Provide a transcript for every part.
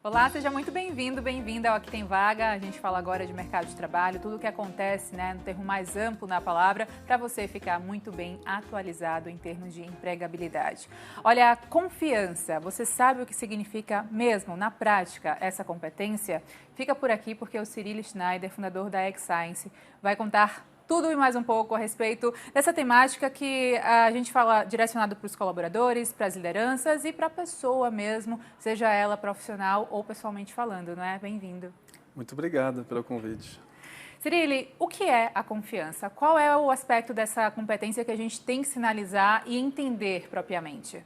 Olá, seja muito bem-vindo, bem-vinda ao Aqui Tem Vaga. A gente fala agora de mercado de trabalho, tudo o que acontece, no termo mais amplo na palavra, para você ficar muito bem atualizado em termos de empregabilidade. Olha, a confiança, você sabe o que significa mesmo, na prática, essa competência? Fica por aqui porque o Cyril Schneider, fundador da X-Science, vai contar tudo e mais um pouco a respeito dessa temática que a gente fala direcionado para os colaboradores, para as lideranças e para a pessoa mesmo, seja ela profissional ou pessoalmente falando, não é? Bem-vindo. Muito obrigado pelo convite. Cyril, o que é a confiança? Qual é o aspecto dessa competência que a gente tem que sinalizar e entender propriamente?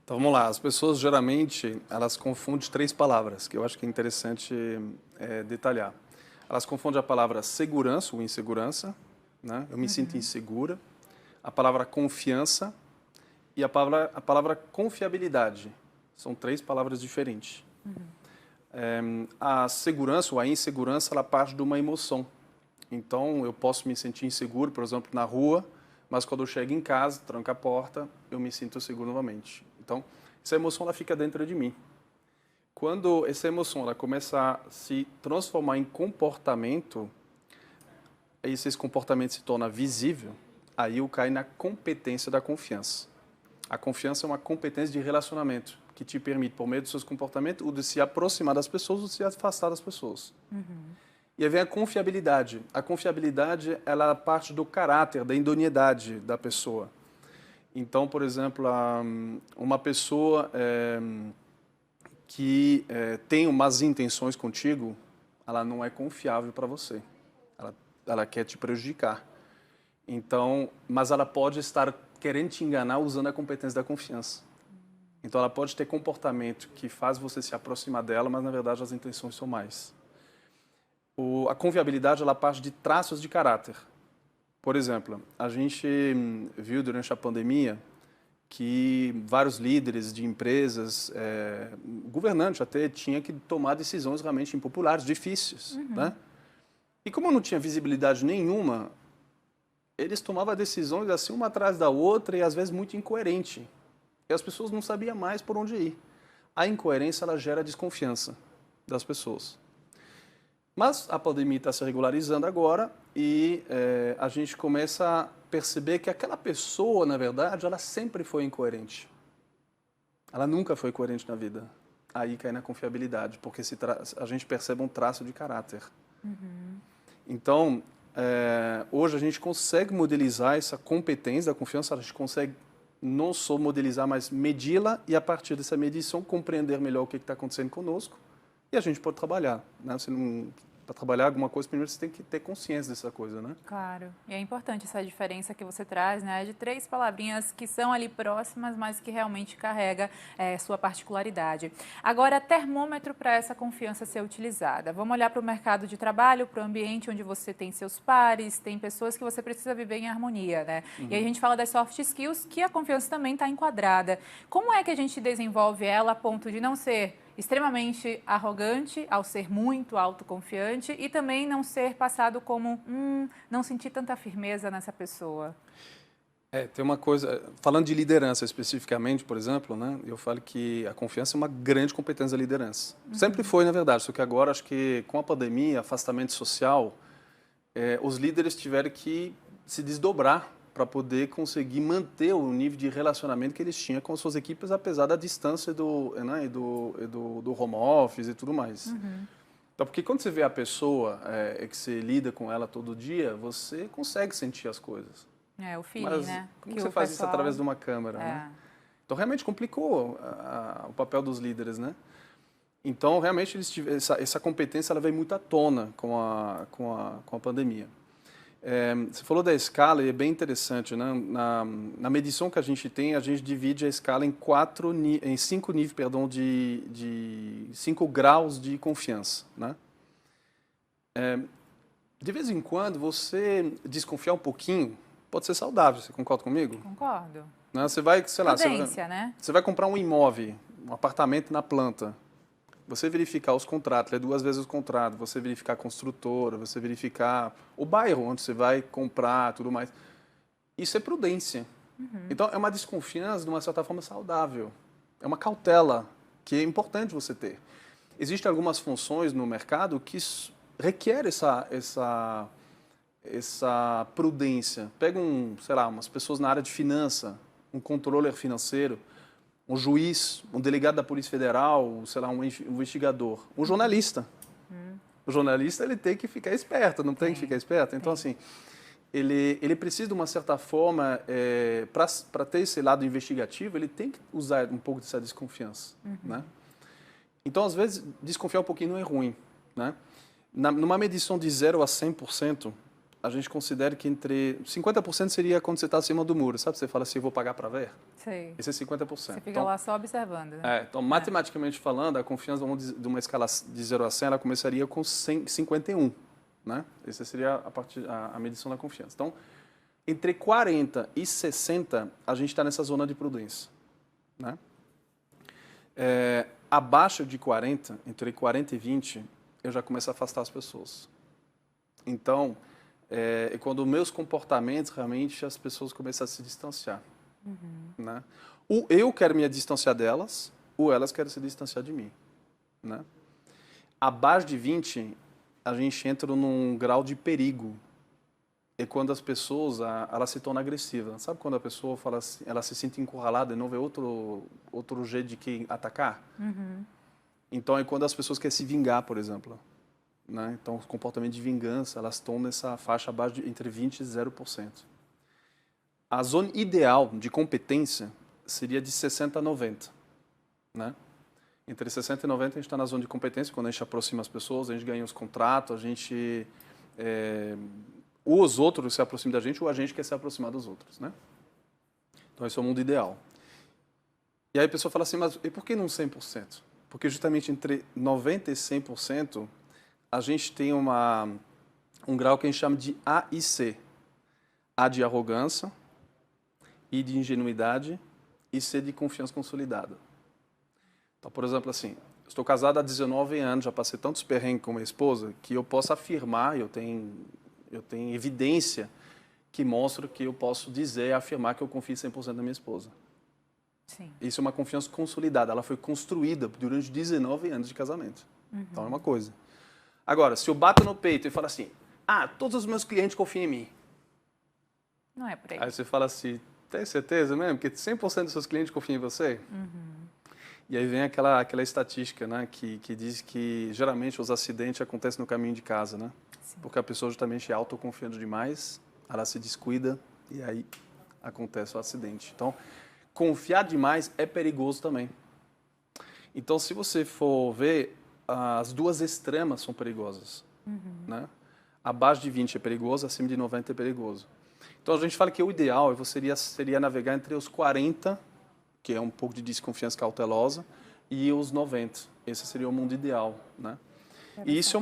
Então vamos lá, as pessoas geralmente elas confundem três palavras que eu acho que é interessante detalhar. Elas confundem a palavra segurança ou insegurança, né? Eu me sinto insegura, a palavra confiança e a palavra confiabilidade. São três palavras diferentes. A segurança ou a insegurança, ela parte de uma emoção. Então, eu posso me sentir inseguro, por exemplo, na rua, mas quando eu chego em casa, tranco a porta, eu me sinto seguro novamente. Então, essa emoção ela fica dentro de mim. Quando essa emoção ela começa a se transformar em comportamento, esse comportamento se torna visível, aí eu caio na competência da confiança. A confiança é uma competência de relacionamento que te permite, por meio dos seus comportamentos, de se aproximar das pessoas ou se afastar das pessoas. E aí vem a confiabilidade. A confiabilidade ela parte do caráter, da idoneidade da pessoa. Então, por exemplo, uma pessoa que tem umas intenções contigo, ela não é confiável para você. Ela quer te prejudicar. Então, mas ela pode estar querendo te enganar usando a competência da confiança. Então, ela pode ter comportamento que faz você se aproximar dela, mas na verdade as intenções são mais. A confiabilidade ela parte de traços de caráter. Por exemplo, a gente viu durante a pandemia que vários líderes de empresas, governantes até, tinham que tomar decisões realmente impopulares, difíceis, né? E como não tinha visibilidade nenhuma, eles tomavam decisões assim uma atrás da outra e às vezes muito incoerente. E as pessoas não sabiam mais por onde ir. A incoerência ela gera desconfiança das pessoas. Mas a pandemia está se regularizando agora e a gente começa a perceber que aquela pessoa, na verdade, ela sempre foi incoerente. Ela nunca foi coerente na vida. Aí cai na confiabilidade, porque a gente percebe um traço de caráter. Então, hoje a gente consegue modelizar essa competência da confiança, a gente consegue não só modelizar, mas medi-la e a partir dessa medição compreender melhor o que está acontecendo conosco e a gente pode trabalhar, né? Para trabalhar alguma coisa, primeiro você tem que ter consciência dessa coisa, né? Claro. E é importante essa diferença que você traz, né? De três palavrinhas que são ali próximas, mas que realmente carrega sua particularidade. Agora, termômetro para essa confiança ser utilizada. Vamos olhar para o mercado de trabalho, para o ambiente onde você tem seus pares, tem pessoas que você precisa viver em harmonia, né? E aí a gente fala das soft skills, que a confiança também está enquadrada. Como é que a gente desenvolve ela a ponto de não ser extremamente arrogante ao ser muito autoconfiante e também não ser passado como não sentir tanta firmeza nessa pessoa? Tem uma coisa, falando de liderança especificamente, por exemplo, né, eu falo que a confiança é uma grande competência da liderança. Sempre foi, na verdade, só que agora acho que com a pandemia, afastamento social, os líderes tiveram que se desdobrar para poder conseguir manter o nível de relacionamento que eles tinham com suas equipes, apesar da distância do home office e tudo mais. Então, porque quando você vê a pessoa que você lida com ela todo dia, você consegue sentir as coisas. O feeling, Mas né? como você faz isso através de uma câmera, É. né? Então, realmente complicou o papel dos líderes, né? Então, realmente, essa competência ela veio muito à tona com a pandemia. Você falou da escala e é bem interessante, né? Na medição que a gente tem, a gente divide a escala em 5 níveis, perdão, de 5 graus de confiança, né? De vez em quando, você desconfiar um pouquinho pode ser saudável, você concorda comigo? Concordo. Né? Você vai, sei lá, Prudência, né? você vai comprar um imóvel, um apartamento na planta. Você verificar os contratos, ler 2 vezes os contratos, você verificar a construtora, você verificar o bairro onde você vai comprar, tudo mais. Isso é prudência. Então, é uma desconfiança, de uma certa forma, saudável. É uma cautela que é importante você ter. existem algumas funções no mercado que requer essa prudência. Pega sei lá, umas pessoas na área de finança, um controller financeiro, um juiz, um delegado da Polícia Federal, sei lá, um investigador, um jornalista. O jornalista ele tem que ficar esperto, não tem que ficar esperto? Então, assim, ele precisa, de uma certa forma, para ter esse lado investigativo, ele tem que usar um pouco dessa desconfiança, né? Então, às vezes, desconfiar um pouquinho não é ruim, né? Numa medição de 0 a 100%, a gente considera que entre 50% seria quando você está acima do muro, sabe? Você fala assim, eu vou pagar para ver. Sei. Esse é 50%. Você fica lá só observando. Né? Então, matematicamente falando, a confiança de uma escala de 0 a 100, ela começaria com 51, né? Essa seria a medição da confiança. Então, entre 40 e 60, a gente está nessa zona de prudência, né? Abaixo de 40, entre 40 e 20, eu já começo a afastar as pessoas. Então, quando meus comportamentos, realmente, as pessoas começam a se distanciar. Né? Ou eu quero me distanciar delas, ou elas querem se distanciar de mim. Né? Abaixo de 20, a gente entra num grau de perigo. É quando as pessoas elas se tornam agressivas. Sabe quando a pessoa fala assim, ela se sente encurralada e não vê outro jeito de que atacar? Então, é quando as pessoas querem se vingar, por exemplo. Né? Então, o comportamento de vingança, elas estão nessa faixa abaixo entre 20% e 0%. A zona ideal de competência seria de 60% a 90%. Né? Entre 60% e 90% a gente está na zona de competência, quando a gente aproxima as pessoas, a gente ganha os contratos, a gente... ou os outros se aproximam da gente, ou a gente quer se aproximar dos outros. Né? Então, esse é o mundo ideal. E aí a pessoa fala assim, mas e por que não 100%? Porque justamente entre 90% e 100%, a gente tem um grau que a gente chama de A e C. A de arrogância, I de ingenuidade e C de confiança consolidada. Então, por exemplo, assim, estou casado há 19 anos, já passei tantos perrengues com minha esposa, que eu posso afirmar, eu tenho evidência que mostra que eu posso dizer e afirmar que eu confio 100% na minha esposa. Sim. Isso é uma confiança consolidada, ela foi construída durante 19 anos de casamento. Então, é uma coisa. Agora, se eu bato no peito e falo assim, todos os meus clientes confiam em mim. Não é por aí. Aí você fala assim, tem certeza mesmo? Que 100% dos seus clientes confiam em você? E aí vem aquela estatística, né, que diz que geralmente os acidentes acontecem no caminho de casa, né? Sim. Porque a pessoa justamente é autoconfiante demais, ela se descuida e aí acontece o acidente. Então, confiar demais é perigoso também. Então, se você for ver, as duas extremas são perigosas. Né? Abaixo de 20 é perigoso, acima de 90 é perigoso. Então, a gente fala que o ideal seria navegar entre os 40, que é um pouco de desconfiança cautelosa, e os 90. Esse seria o mundo ideal. Né? E isso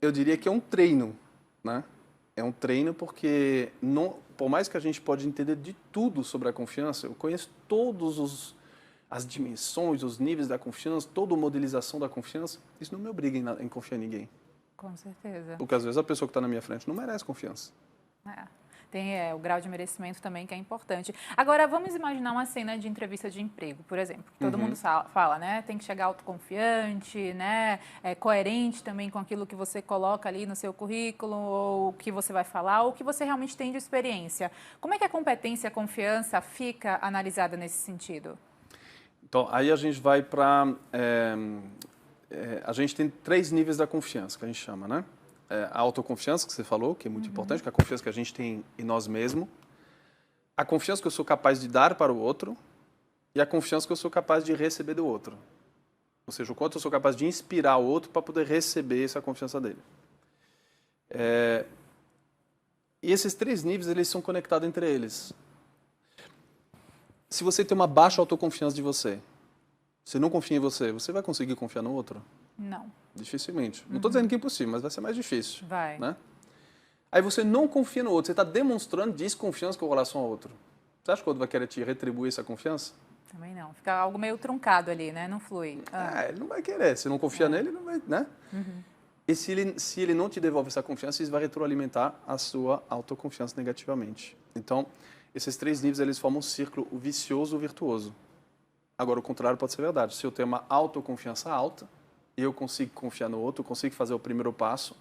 eu diria que é um treino. Né? É um treino porque, por mais que a gente pode entender de tudo sobre a confiança, eu conheço todos as dimensões, os níveis da confiança, toda a modelização da confiança, isso não me obriga em confiar em ninguém. Com certeza. Porque às vezes a pessoa que está na minha frente não merece confiança. Tem o grau de merecimento também que é importante. Agora, vamos imaginar uma cena de entrevista de emprego, por exemplo. Todo mundo fala, né? Tem que chegar autoconfiante, né? Coerente também com aquilo que você coloca ali no seu currículo, ou o que você vai falar, ou o que você realmente tem de experiência. Como é que a competência e a confiança fica analisada nesse sentido? Então, aí a gente vai para... a gente tem 3 níveis da confiança, que a gente chama, né? A autoconfiança, que você falou, que é muito importante, que é a confiança que a gente tem em nós mesmos. A confiança que eu sou capaz de dar para o outro e a confiança que eu sou capaz de receber do outro. Ou seja, o quanto eu sou capaz de inspirar o outro para poder receber essa confiança dele. E esses 3 níveis, eles são conectados entre eles. Se você tem uma baixa autoconfiança de você não confia em você, você vai conseguir confiar no outro? Não. Dificilmente. Não estou dizendo que é impossível, mas vai ser mais difícil. Vai. Né? Aí você não confia no outro, você está demonstrando desconfiança com relação ao outro. Você acha que o outro vai querer te retribuir essa confiança? Também não. Fica algo meio truncado ali, né? Não flui. Ele não vai querer. Se não confia nele, não vai, né? E se ele não te devolve essa confiança, isso vai retroalimentar a sua autoconfiança negativamente. Então, esses 3 níveis, eles formam um círculo vicioso ou virtuoso. Agora, o contrário pode ser verdade. Se eu tenho uma autoconfiança alta, eu consigo confiar no outro, eu consigo fazer o primeiro passo,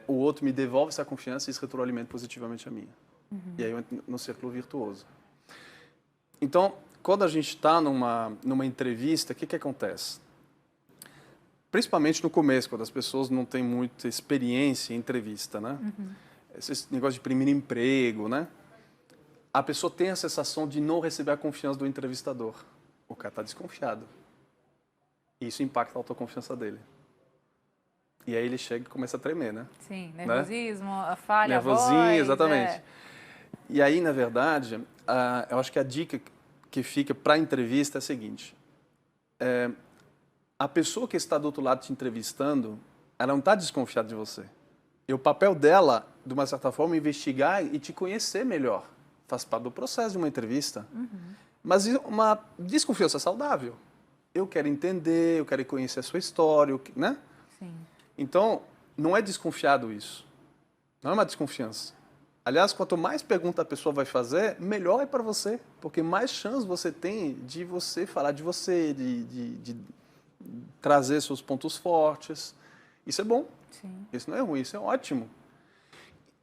o outro me devolve essa confiança e isso retroalimenta positivamente a minha. E aí eu entro no círculo virtuoso. Então, quando a gente está numa entrevista, o que acontece? Principalmente no começo, quando as pessoas não têm muita experiência em entrevista, né? Esse negócio de primeiro emprego, né? A pessoa tem a sensação de não receber a confiança do entrevistador. O cara está desconfiado. E isso impacta a autoconfiança dele. E aí ele chega e começa a tremer, né? Sim, nervosismo, a falha, nervosinho, a voz, exatamente. E aí, na verdade, eu acho que a dica que fica para a entrevista é a seguinte. A pessoa que está do outro lado te entrevistando, ela não está desconfiada de você. E o papel dela, de uma certa forma, é investigar e te conhecer melhor. Faz parte do processo de uma entrevista. Mas uma desconfiança saudável. Eu quero entender, eu quero conhecer a sua história, né? Sim. Então, não é desconfiado isso. Não é uma desconfiança. Aliás, quanto mais pergunta a pessoa vai fazer, melhor é para você. Porque mais chance você tem de você falar de você, de trazer seus pontos fortes. Isso é bom. Sim. Isso não é ruim, isso é ótimo.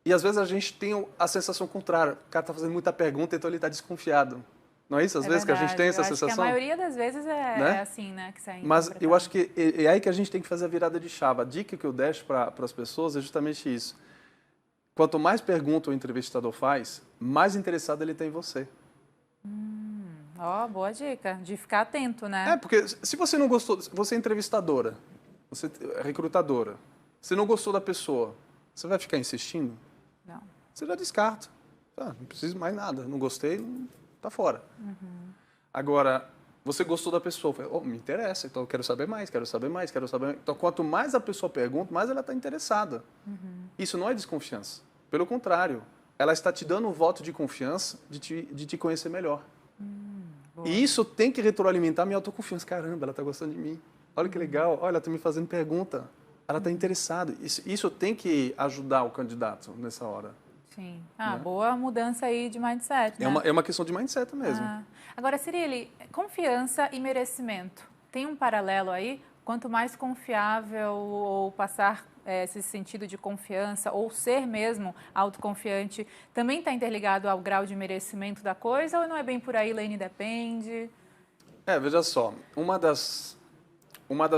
E às vezes a gente tem a sensação contrária. O cara está fazendo muita pergunta, então ele está desconfiado. Não é isso? Às vezes verdade. que a gente tem essa acho sensação? Que a maioria das vezes é assim, né? Que sai Mas eu acho que é aí que a gente tem que fazer a virada de chave. A dica que eu deixo para as pessoas é justamente isso. Quanto mais pergunta o entrevistador faz, mais interessado ele tem em você. Boa dica. De ficar atento, né? Porque se você não gostou, você é entrevistadora, você é recrutadora, você não gostou da pessoa, você vai ficar insistindo? Não. Você já descarta. Não preciso mais nada, não gostei, tá fora. Agora, você gostou da pessoa, me interessa, então eu quero saber mais, quero saber mais, quero saber mais. Então, quanto mais a pessoa pergunta, mais ela está interessada. Isso não é desconfiança. Pelo contrário, ela está te dando um voto de confiança de te conhecer melhor. E isso tem que retroalimentar minha autoconfiança. Caramba, ela está gostando de mim. Olha que legal, olha, ela está me fazendo pergunta. Ela está interessada. Isso tem que ajudar o candidato nessa hora. Sim. Boa mudança aí de mindset, né? É uma questão de mindset mesmo. Agora, Cirili, confiança e merecimento. Tem um paralelo aí? Quanto mais confiável ou passar esse sentido de confiança ou ser mesmo autoconfiante, também está interligado ao grau de merecimento da coisa ou não é bem por aí, Lane, depende? Veja só, uma das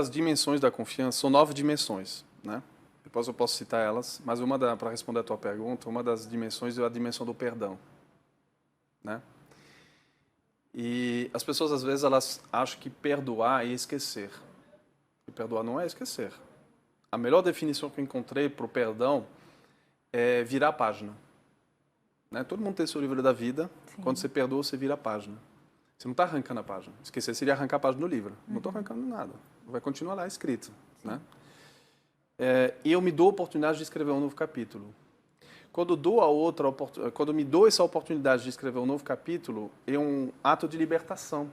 dimensões da confiança, são 9 dimensões, né? Depois eu posso citar elas, mas para responder a tua pergunta, uma das dimensões é a dimensão do perdão, né? E as pessoas, às vezes, elas acham que perdoar é esquecer. E perdoar não é esquecer. A melhor definição que eu encontrei para o perdão é virar a página. Né? Todo mundo tem seu livro da vida. Sim. Quando você perdoa, você vira a página. Você não está arrancando a página. Esquecer seria arrancar a página do livro. Não estou arrancando nada. Vai continuar lá escrito. Né? E eu me dou a oportunidade de escrever um novo capítulo. Quando me dou essa oportunidade de escrever um novo capítulo, é um ato de libertação.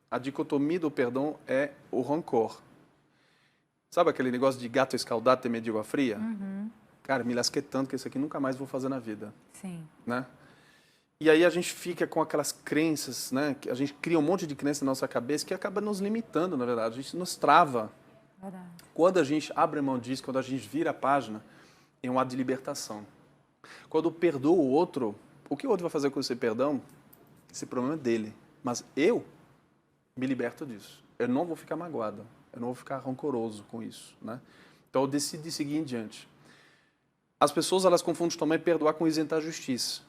A dicotomia do perdão é o rancor. Sabe aquele negócio de gato escaldado ter medo de água fria? Cara, me lasquei tanto que isso aqui nunca mais vou fazer na vida. Sim. Né? E aí a gente fica com aquelas crenças, né? A gente cria um monte de crença na nossa cabeça que acaba nos limitando, na verdade. A gente nos trava. Verdade. Quando a gente abre mão disso, quando a gente vira a página, é um ato de libertação. Quando eu perdoo o outro, o que o outro vai fazer com esse perdão? Esse problema é dele. Mas eu me liberto disso. Eu não vou ficar magoado. Eu não vou ficar rancoroso com isso, né? Então eu decidi seguir em diante. As pessoas, elas confundem também perdoar com isentar a justiça.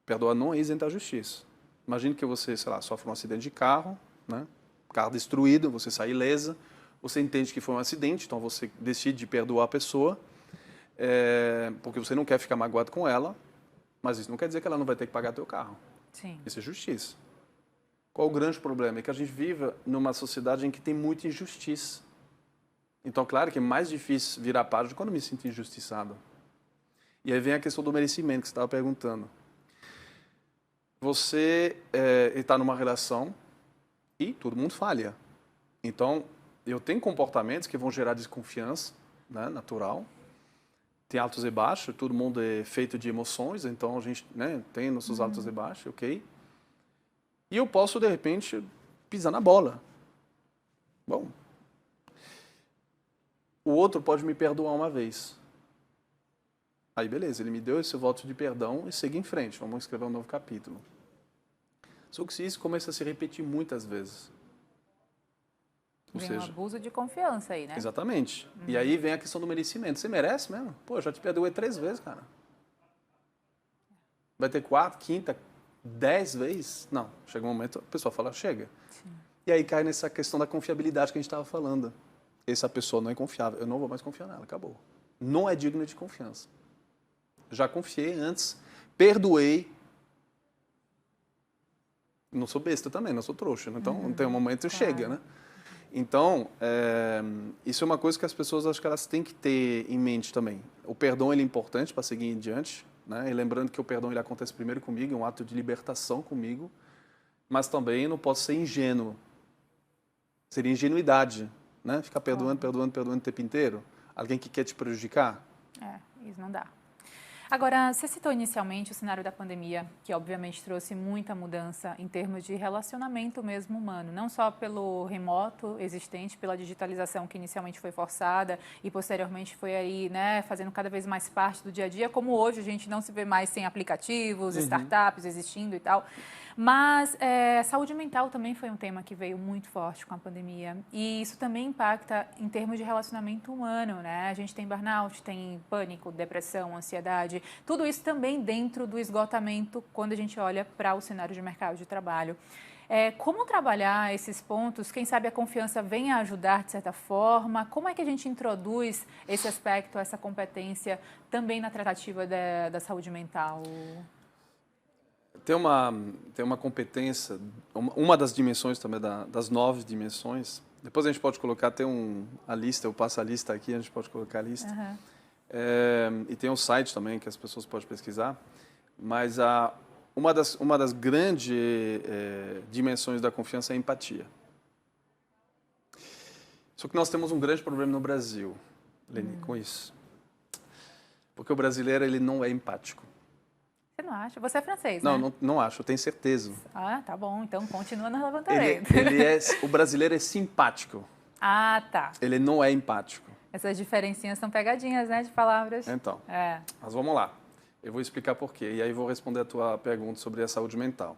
Perdoar não é isentar a justiça. Imagine que você, sei lá, sofre um acidente de carro, né? Carro destruído, você sai ilesa, você entende que foi um acidente, então você decide perdoar a pessoa, porque você não quer ficar magoado com ela, mas isso não quer dizer que ela não vai ter que pagar teu carro. Sim. Isso é justiça. Qual o grande problema? É que a gente vive numa sociedade em que tem muita injustiça. Então, claro que é mais difícil virar a página quando me sinto injustiçado. E aí vem a questão do merecimento que você estava perguntando. Você está numa relação e todo mundo falha. Então, eu tenho comportamentos que vão gerar desconfiança, né, natural. Tem altos e baixos, todo mundo é feito de emoções, então a gente, né, tem nossos altos e baixos, ok? E eu posso, de repente, pisar na bola. Bom, o outro pode me perdoar uma vez. Aí, beleza, ele me deu esse voto de perdão e segue em frente. Vamos escrever um novo capítulo. Só que se isso começa a se repetir muitas vezes. Ou Vem um seja, abuso de confiança aí, né? exatamente. E aí vem a questão do merecimento. Você merece mesmo? Pô, eu já te perdoei 3 vezes, cara. Vai ter 4, quinta, 10 vezes? Não. Chega um momento, a pessoa fala, chega. Sim. E aí cai nessa questão da confiabilidade que a gente estava falando. Essa pessoa não é confiável. Eu não vou mais confiar nela. Acabou. Não é digno de confiança. Já confiei antes, perdoei. Não sou besta também, não sou trouxa. Então, tem um momento que chega, né? Então, isso é uma coisa que as pessoas, acho que elas têm que ter em mente também. O perdão, ele é importante para seguir em diante, né? E lembrando que o perdão, ele acontece primeiro comigo, é um ato de libertação comigo, mas também não posso ser ingênuo. Seria ingenuidade, né? Ficar perdoando o tempo inteiro. Alguém que quer te prejudicar. Isso não dá. Agora, você citou inicialmente o cenário da pandemia, que obviamente trouxe muita mudança em termos de relacionamento mesmo humano, não só pelo remoto existente, pela digitalização que inicialmente foi forçada e posteriormente foi aí, né, fazendo cada vez mais parte do dia a dia, como hoje a gente não se vê mais sem aplicativos, startups existindo e tal. Mas saúde mental também foi um tema que veio muito forte com a pandemia e isso também impacta em termos de relacionamento humano, né? A gente tem burnout, tem pânico, depressão, ansiedade, tudo isso também dentro do esgotamento quando a gente olha para o cenário de mercado de trabalho. Como trabalhar esses pontos? Quem sabe a confiança vem a ajudar de certa forma? Como é que a gente introduz esse aspecto, essa competência também na tratativa da saúde mental? Tem uma competência, uma das dimensões também, das 9 dimensões. Depois a gente pode colocar, a lista, eu passo a lista aqui, a gente pode colocar a lista. E tem um site também que as pessoas podem pesquisar. Mas uma das grandes dimensões da confiança é a empatia. Só que nós temos um grande problema no Brasil, Leni, com isso. Porque o brasileiro, ele não é empático. Você não acha? Você é francês, não, né? Não acho, eu tenho certeza. Ah, tá bom. Então, continua no levantamento. O brasileiro é simpático. Ah, tá. Ele não é empático. Essas diferencinhas são pegadinhas, né, de palavras. Então, mas vamos lá. Eu vou explicar por quê. E aí vou responder a tua pergunta sobre a saúde mental.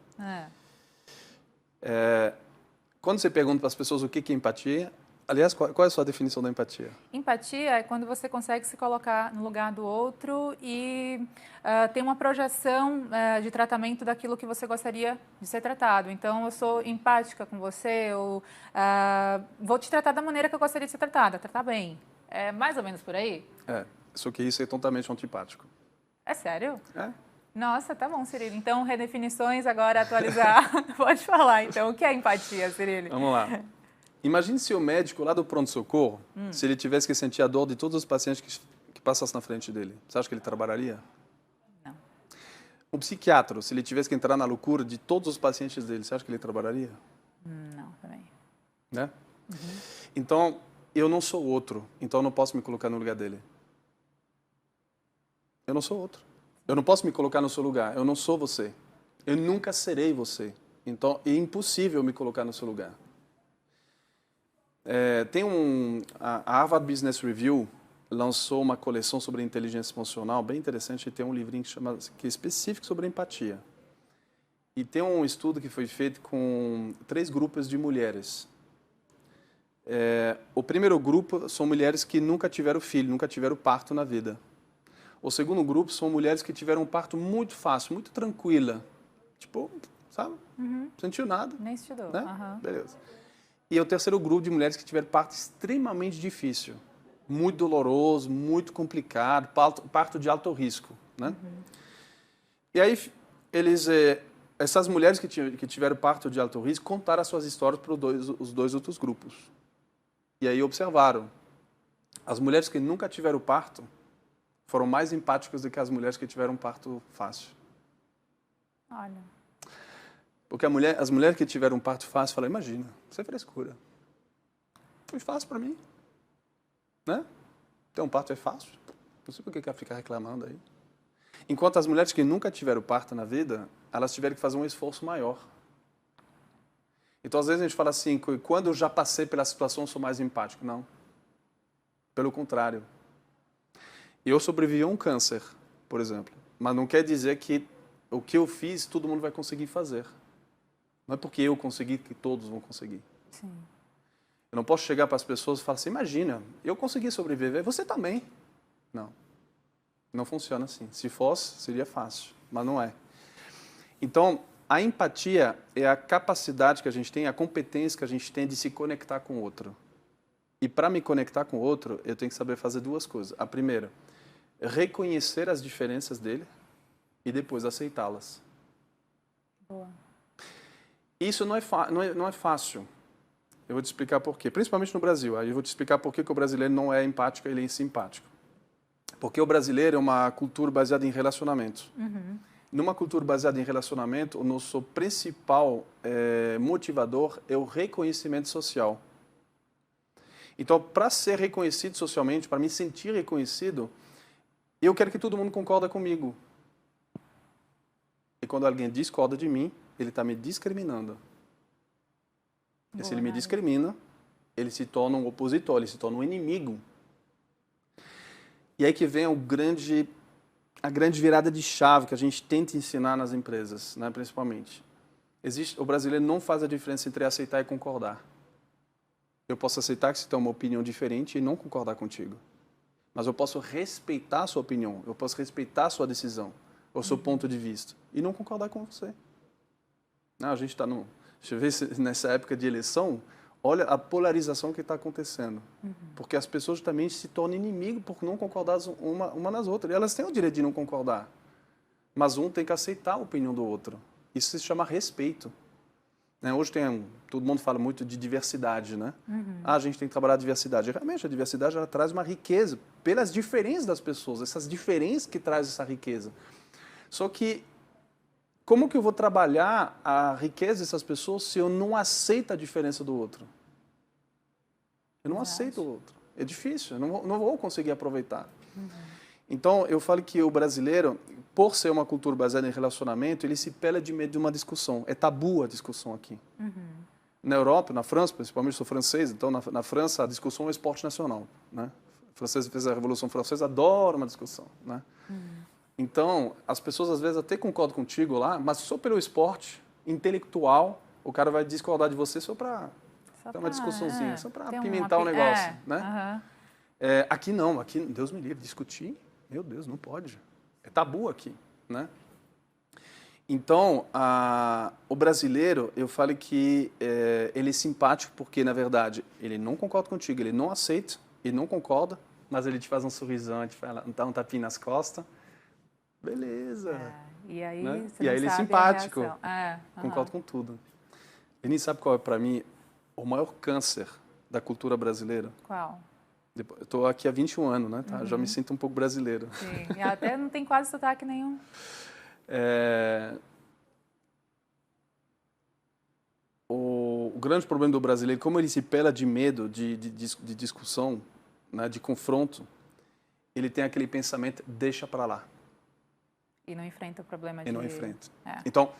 Quando você pergunta para as pessoas o que é empatia, aliás, qual é a sua definição da empatia? Empatia é quando você consegue se colocar no lugar do outro e tem uma projeção de tratamento daquilo que você gostaria de ser tratado. Então, eu sou empática com você, eu vou te tratar da maneira que eu gostaria de ser tratada, tratar bem. É mais ou menos por aí? Só que isso é totalmente antipático. É sério? É. Nossa, tá bom, Cirilo. Então, redefinições, agora atualizar. Pode falar, então. O que é empatia, Cirilo? Vamos lá. Imagine se o médico lá do pronto-socorro, se ele tivesse que sentir a dor de todos os pacientes que passassem na frente dele. Você acha que ele trabalharia? Não. Um psiquiatra, se ele tivesse que entrar na loucura de todos os pacientes dele, você acha que ele trabalharia? Não, também. Né? Então, eu não sou outro, então eu não posso me colocar no lugar dele. Eu não sou outro. Eu não posso me colocar no seu lugar. Eu não sou você. Eu nunca serei você. Então, é impossível me colocar no seu lugar. A Harvard Business Review lançou uma coleção sobre inteligência emocional bem interessante e tem um livrinho que é específico sobre empatia. E tem um estudo que foi feito com 3 grupos de mulheres. O primeiro grupo são mulheres que nunca tiveram filho, nunca tiveram parto na vida. O segundo grupo são mulheres que tiveram um parto muito fácil, muito tranquila. Tipo, sabe? Não sentiu nada. Nem estudou. Né? Beleza. E o terceiro grupo de mulheres que tiveram parto extremamente difícil, muito doloroso, muito complicado, parto de alto risco. Né? E aí, essas mulheres que tiveram parto de alto risco contaram as suas histórias para os 2 outros grupos. E aí observaram, as mulheres que nunca tiveram parto foram mais empáticas do que as mulheres que tiveram parto fácil. Olha... Porque as mulheres que tiveram um parto fácil falam, imagina, isso é frescura. Foi fácil para mim. Né? Ter um parto é fácil. Não sei por que ela fica reclamando aí. Enquanto as mulheres que nunca tiveram parto na vida, elas tiveram que fazer um esforço maior. Então, às vezes a gente fala assim, quando eu já passei pela situação, eu sou mais empático. Não. Pelo contrário. Eu sobrevivi a um câncer, por exemplo. Mas não quer dizer que o que eu fiz, todo mundo vai conseguir fazer. Não é porque eu consegui que todos vão conseguir. Sim. Eu não posso chegar para as pessoas e falar assim, imagina, eu consegui sobreviver, você também. Não. Não funciona assim. Se fosse, seria fácil, mas não é. Então, a empatia é a capacidade que a gente tem, a competência que a gente tem de se conectar com o outro. E para me conectar com o outro, eu tenho que saber fazer duas coisas. A primeira, reconhecer as diferenças dele e depois aceitá-las. Boa. Isso não é fácil. Eu vou te explicar por quê. Principalmente no Brasil. Aí eu vou te explicar por que o brasileiro não é empático, ele é simpático. Porque o brasileiro é uma cultura baseada em relacionamento. Uhum. Numa cultura baseada em relacionamento, o nosso principal motivador é o reconhecimento social. Então, para ser reconhecido socialmente, para me sentir reconhecido, eu quero que todo mundo concorda comigo. E quando alguém discorda de mim, ele está me discriminando. E se ele me discrimina, ele se torna um opositor, ele se torna um inimigo. E aí que vem a grande virada de chave que a gente tenta ensinar nas empresas, né, principalmente. O brasileiro não faz a diferença entre aceitar e concordar. Eu posso aceitar que você tem uma opinião diferente e não concordar contigo. Mas eu posso respeitar a sua opinião, eu posso respeitar a sua decisão, o seu ponto de vista, e não concordar com você. Não, a gente está deixa eu ver nessa época de eleição, olha a polarização que está acontecendo. Porque as pessoas também se tornam inimigos por não concordar uma nas outras. E elas têm o direito de não concordar. Mas um tem que aceitar a opinião do outro. Isso se chama respeito. Hoje todo mundo fala muito de diversidade, né? A gente tem que trabalhar a diversidade. Realmente, a diversidade ela traz uma riqueza pelas diferenças das pessoas, essas diferenças que trazem essa riqueza. Só que, como que eu vou trabalhar a riqueza dessas pessoas se eu não aceito a diferença do outro? Eu não aceito o outro. É difícil, eu não vou conseguir aproveitar. Então, eu falo que o brasileiro, por ser uma cultura baseada em relacionamento, ele se pela de medo de uma discussão. É tabu a discussão aqui. Na Europa, na França, principalmente sou francês, então na França a discussão é esporte nacional. Né? O francês fez a Revolução Francesa, adora uma discussão. Né? Então, as pessoas às vezes até concordam contigo lá, mas só pelo esporte intelectual, o cara vai discordar de você só para ter uma discussãozinha, só para pimentar o negócio. Né? Aqui não, aqui, Deus me livre, discutir, meu Deus, não pode. É tabu aqui, né? Então, o brasileiro, eu falo que ele é simpático porque, na verdade, ele não concorda contigo, ele não aceita, ele não concorda, mas ele te faz um sorrisão, te fala, dá um tapinha nas costas, beleza. E aí, né? você E aí não ele é sabe simpático, a concorda com tudo. Ele nem sabe qual é, para mim, o maior câncer da cultura brasileira. Qual? Eu estou aqui há 21 anos, né? Tá? Já me sinto um pouco brasileiro. Sim, e até não tem quase sotaque nenhum. O grande problema do brasileiro, como ele se pela de medo de discussão, né, de confronto, ele tem aquele pensamento, deixa para lá. E não enfrenta o problema E não enfrenta. É. Então,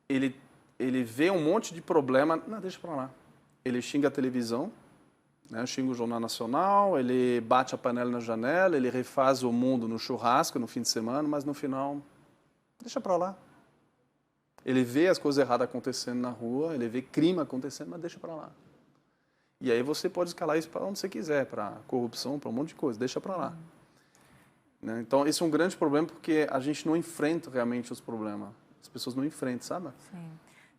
ele vê um monte de problema, não, deixa para lá. Ele xinga a televisão, né, xinga o Jornal Nacional, ele bate a panela na janela, ele refaz o mundo no churrasco no fim de semana, mas no final, deixa para lá. Ele vê as coisas erradas acontecendo na rua, ele vê crime acontecendo, mas deixa para lá. E aí você pode escalar isso para onde você quiser, para corrupção, para um monte de coisa, deixa para lá. Né? Então, esse é um grande problema porque a gente não enfrenta realmente os problemas. As pessoas não enfrentam, sabe? Sim.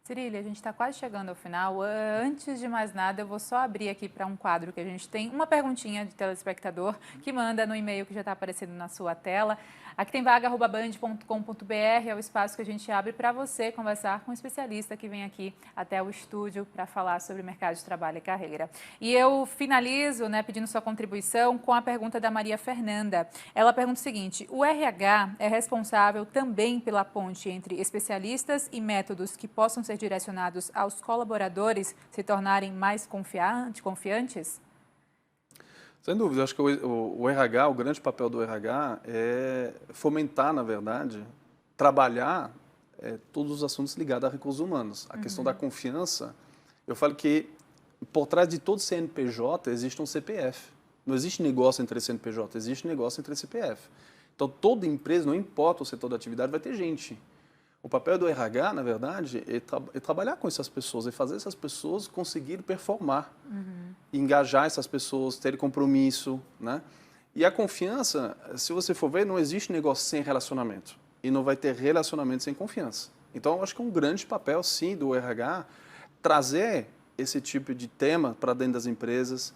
Cirília, a gente está quase chegando ao final. Antes de mais nada, eu vou só abrir aqui para um quadro que a gente tem, uma perguntinha de telespectador que manda no e-mail que já está aparecendo na sua tela. Aqui tem vaga@band.com.br, é o espaço que a gente abre para você conversar com um especialista que vem aqui até o estúdio para falar sobre mercado de trabalho e carreira. E eu finalizo, né, pedindo sua contribuição com a pergunta da Maria Fernanda. Ela pergunta o seguinte: o RH é responsável também pela ponte entre especialistas e métodos que possam ser direcionados aos colaboradores se tornarem mais confiantes? Sem dúvida, acho que o RH, o grande papel do RH é fomentar, na verdade, trabalhar todos os assuntos ligados a recursos humanos. A questão da confiança Eu falo que por trás de todo CNPJ existe um CPF. Não existe negócio entre CNPJ, existe negócio entre CPF. Então, toda empresa, não importa o setor da atividade, vai ter gente. O papel do RH, na verdade, é trabalhar com essas pessoas, é fazer essas pessoas conseguirem performar, engajar essas pessoas, ter compromisso, né? E a confiança, se você for ver, não existe negócio sem relacionamento. E não vai ter relacionamento sem confiança. Então, eu acho que é um grande papel, sim, do RH trazer esse tipo de tema para dentro das empresas,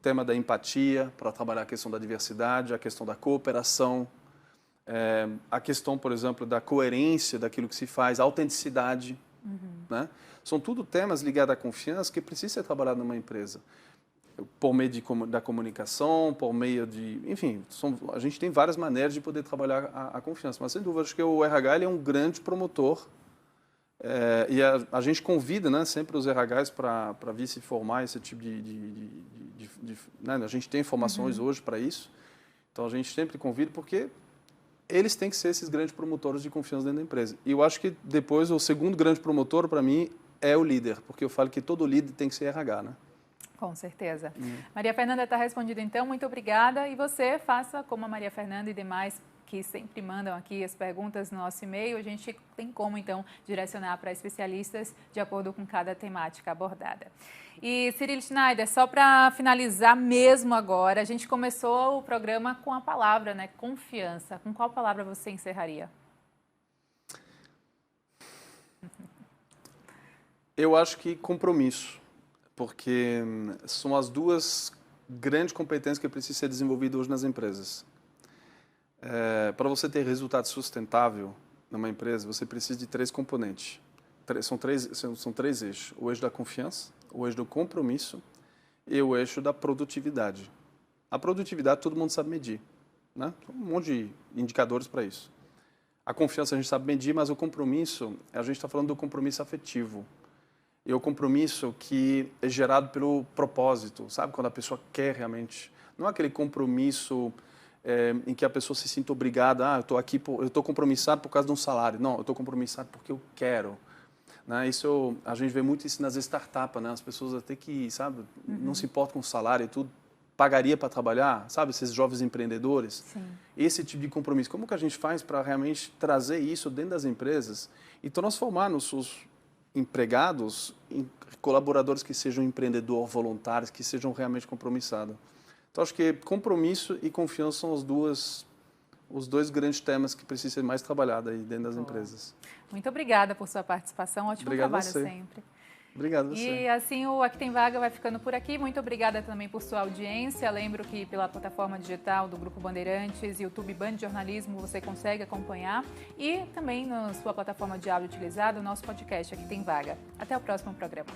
tema da empatia, para trabalhar a questão da diversidade, a questão da cooperação, a questão, por exemplo, da coerência daquilo que se faz, a autenticidade. Né? São tudo temas ligados à confiança que precisam ser trabalhados numa empresa. Por meio da comunicação, por meio de... Enfim, a gente tem várias maneiras de poder trabalhar a confiança. Mas, sem dúvida, acho que o RH ele é um grande promotor. E a gente convida, né, sempre os RHs para vir se formar esse tipo né? A gente tem informações hoje para isso. Então, a gente sempre convida porque eles têm que ser esses grandes promotores de confiança dentro da empresa. E eu acho que depois o segundo grande promotor, para mim, é o líder. Porque eu falo que todo líder tem que ser RH, né? Com certeza. Maria Fernanda, está respondida então, muito obrigada. E você faça como a Maria Fernanda e demais que sempre mandam aqui as perguntas no nosso e-mail. A gente tem como então direcionar para especialistas de acordo com cada temática abordada. E Cyril Schneider, só para finalizar mesmo agora, a gente começou o programa com a palavra, né, confiança. Com qual palavra você encerraria? Eu acho que compromisso. Porque são as duas grandes competências que precisam ser desenvolvidas hoje nas empresas. Para você ter resultado sustentável numa empresa, você precisa de 3 componentes. São três eixos. O eixo da confiança, o eixo do compromisso e o eixo da produtividade. A produtividade todo mundo sabe medir, né? Um monte de indicadores para isso. A confiança a gente sabe medir, mas o compromisso, a gente está falando do compromisso afetivo. E o compromisso que é gerado pelo propósito, sabe? Quando a pessoa quer realmente. Não é aquele compromisso em que a pessoa se sinta obrigada, eu estou compromissado por causa de um salário. Não, eu estou compromissado porque eu quero. Né? A gente vê muito isso nas startups, né? As pessoas até que, sabe, não se importam com o salário e tudo, pagaria para trabalhar, sabe? Esses jovens empreendedores. Sim. Esse tipo de compromisso. Como que a gente faz para realmente trazer isso dentro das empresas e transformar nos seus empregados em colaboradores que sejam empreendedores, voluntários, que sejam realmente compromissados. Então, acho que compromisso e confiança são os dois grandes temas que precisam ser mais trabalhados aí dentro das empresas. Muito obrigada por sua participação. Ótimo Obrigado trabalho você. sempre. Obrigado a você. E assim o Aqui Tem Vaga vai ficando por aqui. Muito obrigada também por sua audiência. Lembro que pela plataforma digital do Grupo Bandeirantes, YouTube Band Jornalismo, você consegue acompanhar. E também na sua plataforma de áudio utilizada, o nosso podcast Aqui Tem Vaga. Até o próximo programa.